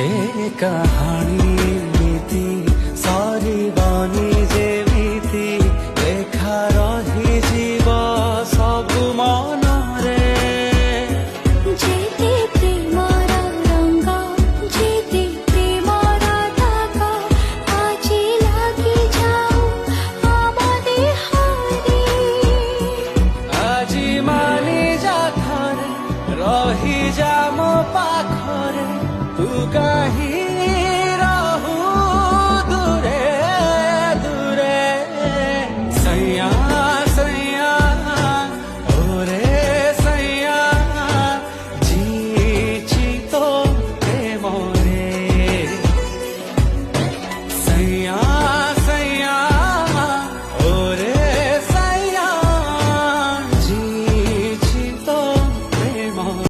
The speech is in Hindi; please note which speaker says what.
Speaker 1: ए कहानी नीति सरीबनी जेमिति लेखा रही जीव सबु मनरे
Speaker 2: जेते प्रेमर रंग जेते प्रेमर दाग आजी लागी जाऊ आम देहरे
Speaker 1: आजी मानी जा थरे रही जा मो पाखरे तू काहि